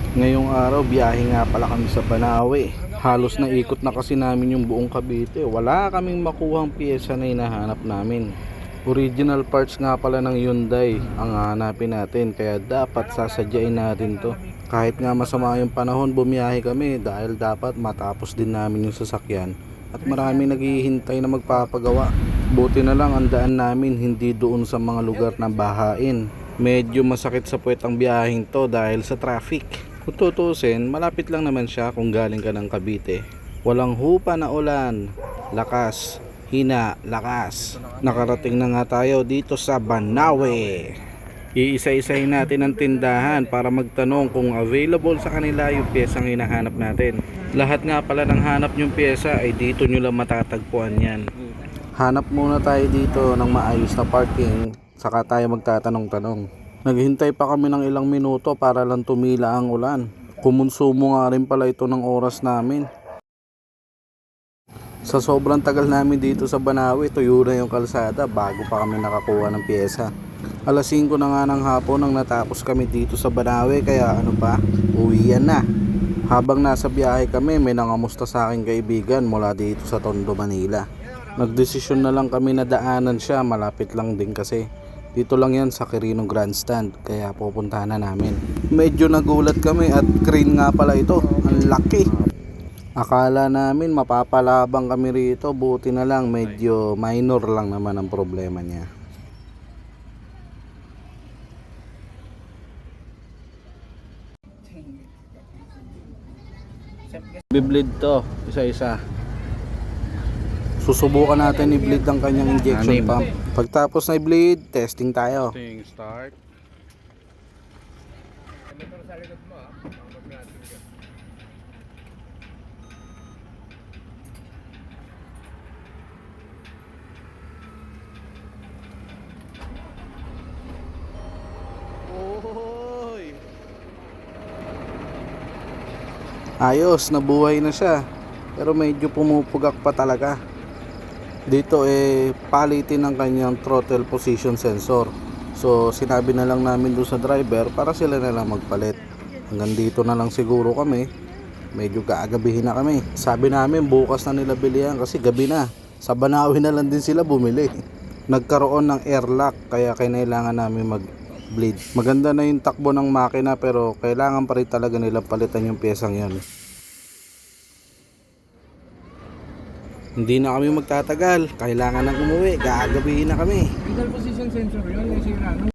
Ngayong araw, biyahe nga pala kami sa Banawe. Halos naikot na kasi namin yung buong Cavite. Wala kaming makuhang piyesa na hinahanap namin. Original parts nga pala ng Hyundai ang hanapin natin, kaya dapat sasadyain natin to. Kahit nga masama yung panahon, bumiyahe kami dahil dapat matapos din namin yung sasakyan. At marami naghihintay na magpapagawa. Buti na lang ang daan namin hindi doon sa mga lugar na bahain. Medyo masakit sa puwet ang biyaheng to dahil sa traffic. Kung tutusin, malapit lang naman siya kung galing ka ng Cavite. Walang hupa na ulan, lakas, hina, lakas. Nakarating na nga tayo dito sa Banawe. Iisa-isahin natin ang tindahan para magtanong kung available sa kanila yung piyesang hinahanap natin. Lahat nga pala ng hanap yung piyesa ay dito nyo lang matatagpuan yan. Hanap muna tayo dito ng maayos na parking, saka tayo magtatanong-tanong. Naghintay pa kami ng ilang minuto para lang tumila ang ulan. Kumonsumo nga rin pala ito ng oras namin. Sa sobrang tagal namin dito sa Banawe, tuyo na yung kalsada bago pa kami nakakuha ng pyesa. Alas 5 na nga ng hapon nang natapos kami dito sa Banawe, kaya ano pa, uwian na. Habang nasa biyahe kami, may nangamusta sa aking kaibigan mula dito sa Tondo, Manila. Nagdesisyon na lang kami na daanan siya, malapit lang din kasi. Dito lang yan sa Quirino Grandstand, kaya pupuntahan na namin. Medyo nagulat kami at crane nga pala ito, ang laki. Akala namin mapapalabang kami rito, buti na lang medyo minor lang naman ang problema niya. Bibleed to, isa-isa. Susubukan natin i-bleed ang kanyang injection pump. Pagtapos na i-bleed, testing tayo. Testing start. Oy! Ayos, nabuhay na siya. Pero medyo pumupugak pa talaga. Dito palitin ang kanyang throttle position sensor. So sinabi na lang namin doon sa driver para sila na lang magpalit. Hanggang dito na lang siguro kami. Medyo kaagabihin na kami. Sabi namin bukas na nila bilihan kasi gabi na. Sa Banawe na lang din sila bumili. Nagkaroon ng airlock kaya kailangan namin mag-bleed. Maganda na yung takbo ng makina pero kailangan pa rin talaga nila palitan yung piyesang yon. Hindi na kami magtatagal. Kailangan nang umuwi. Gagabihin na kami. Throttle position sensor yun, yung sira, no?